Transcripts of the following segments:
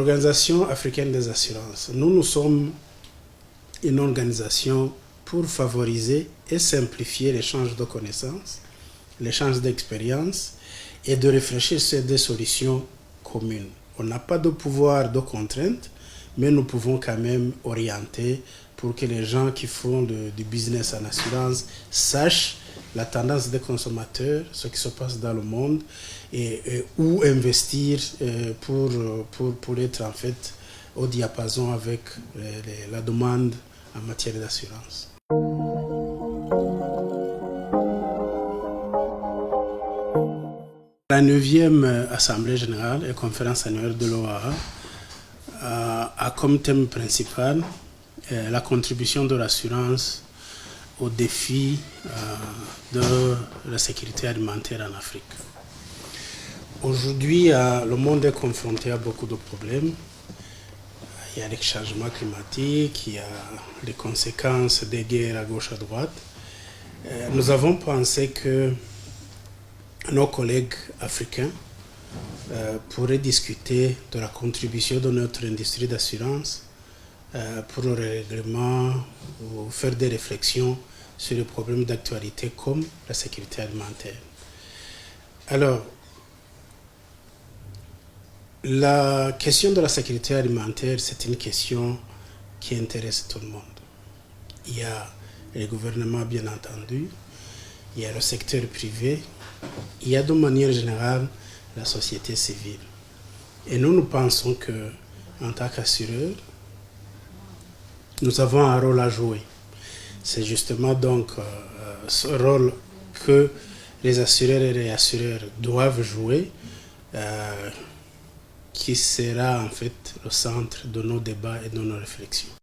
l'Organisation africaine des assurances, nous sommes une organisation pour favoriser et simplifier l'échange de connaissances, l'échange d'expériences et de réfléchir sur des solutions communes. On n'a pas de pouvoir de contrainte, mais nous pouvons quand même orienter pour que les gens qui font du business en assurance sachent la tendance des consommateurs, ce qui se passe dans le monde et où investir pour être en fait au diapason avec la demande en matière d'assurance. La 9e Assemblée générale et conférence annuelle de l'OAA a comme thème principal la contribution de l'assurance au défi de la sécurité alimentaire en Afrique. Aujourd'hui, le monde est confronté à beaucoup de problèmes. Il y a les changements climatiques, il y a les conséquences des guerres à gauche à droite. Nous avons pensé que nos collègues africains pourraient discuter de la contribution de notre industrie d'assurance pour le règlement ou faire des réflexions sur les problèmes d'actualité comme la sécurité alimentaire. Alors, la question de la sécurité alimentaire, c'est une question qui intéresse tout le monde. Il y a les gouvernements, bien entendu, il y a le secteur privé, il y a de manière générale la société civile. Et nous pensons que, en tant qu'assureurs, nous avons un rôle à jouer. C'est justement donc ce rôle que les assureurs et les assureurs doivent jouer qui sera en fait le centre de nos débats et de nos réflexions.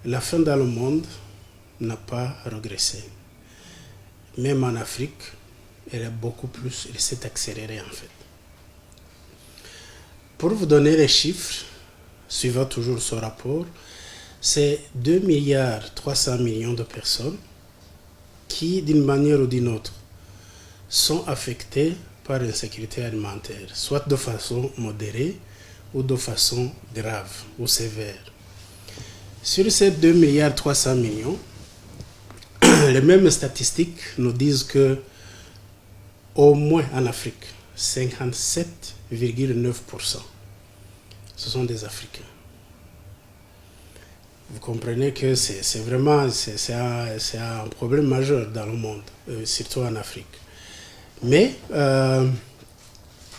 La faim dans le monde n'a pas régressé. Même en Afrique, elle s'est accélérée en fait. Pour vous donner les chiffres, suivant toujours ce rapport, c'est 2,3 milliards de personnes qui, d'une manière ou d'une autre, sont affectées par l'insécurité alimentaire, soit de façon modérée ou de façon grave ou sévère. Sur ces 2,3 milliards, les mêmes statistiques nous disent que, au moins en Afrique, 57,9%, ce sont des Africains. Vous comprenez que c'est vraiment un problème majeur dans le monde, surtout en Afrique. Mais la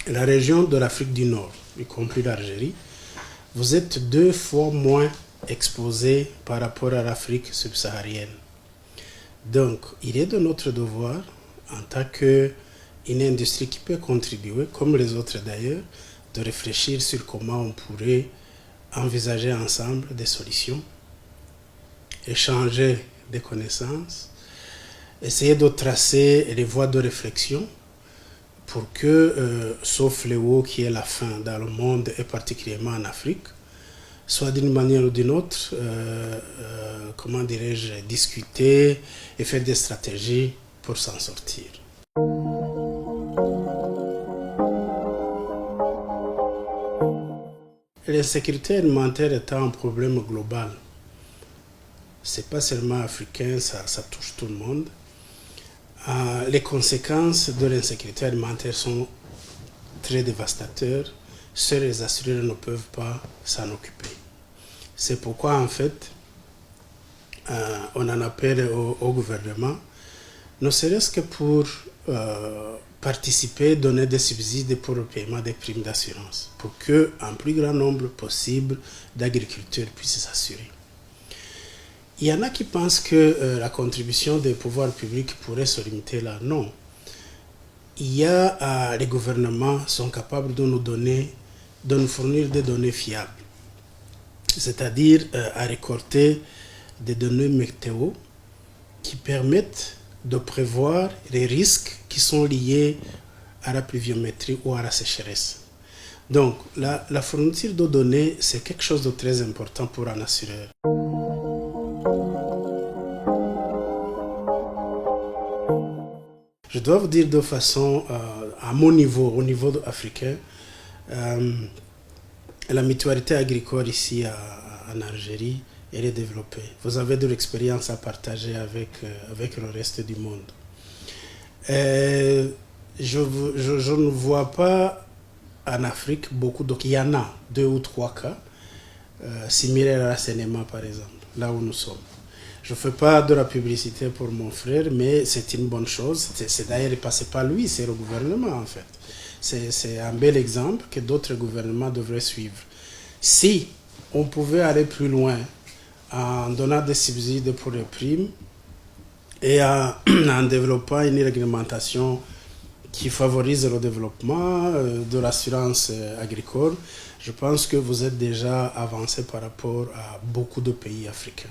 région de l'Afrique du Nord, y compris l'Algérie, vous êtes 2 fois moins exposés par rapport à l'Afrique subsaharienne. Donc, il est de notre devoir, en tant qu'une industrie qui peut contribuer, comme les autres d'ailleurs, de réfléchir sur comment on pourrait envisager ensemble des solutions, échanger des connaissances, essayer de tracer les voies de réflexion pour que ce fléau qui est la faim dans le monde et particulièrement en Afrique, soit d'une manière ou d'une autre, discuter et faire des stratégies pour s'en sortir. L'insécurité alimentaire étant un problème global, c'est pas seulement africain, ça touche tout le monde. Les conséquences de l'insécurité alimentaire sont très dévastateurs. Seuls les assureurs ne peuvent pas s'en occuper. C'est pourquoi en fait, on en appelle au gouvernement, ne serait-ce que pour participer, donner des subsides pour le paiement des primes d'assurance, pour qu'un plus grand nombre possible d'agriculteurs puissent s'assurer. Il y en a qui pensent que la contribution des pouvoirs publics pourrait se limiter là. Non. Les gouvernements sont capables de nous fournir des données fiables, c'est-à-dire à récolter des données météo qui permettent de prévoir les risques qui sont liés à la pluviométrie ou à la sécheresse. Donc, la fourniture de données, c'est quelque chose de très important pour un assureur. Je je dois vous dire de façon, à mon niveau, au niveau africain, la mutualité agricole ici en Algérie, elle est développée. Vous avez de l'expérience à partager avec le reste du monde. Je ne vois pas en Afrique beaucoup, donc il y en a 2 ou 3 cas similaires à la Sénéma par exemple, là où nous sommes. Je ne fais pas de la publicité pour mon frère, mais c'est une bonne chose. C'est d'ailleurs passé par lui, c'est le gouvernement en fait. C'est un bel exemple que d'autres gouvernements devraient suivre. Si on pouvait aller plus loin en donnant des subsides pour les primes et en développant une réglementation qui favorise le développement de l'assurance agricole, je pense que vous êtes déjà avancé par rapport à beaucoup de pays africains.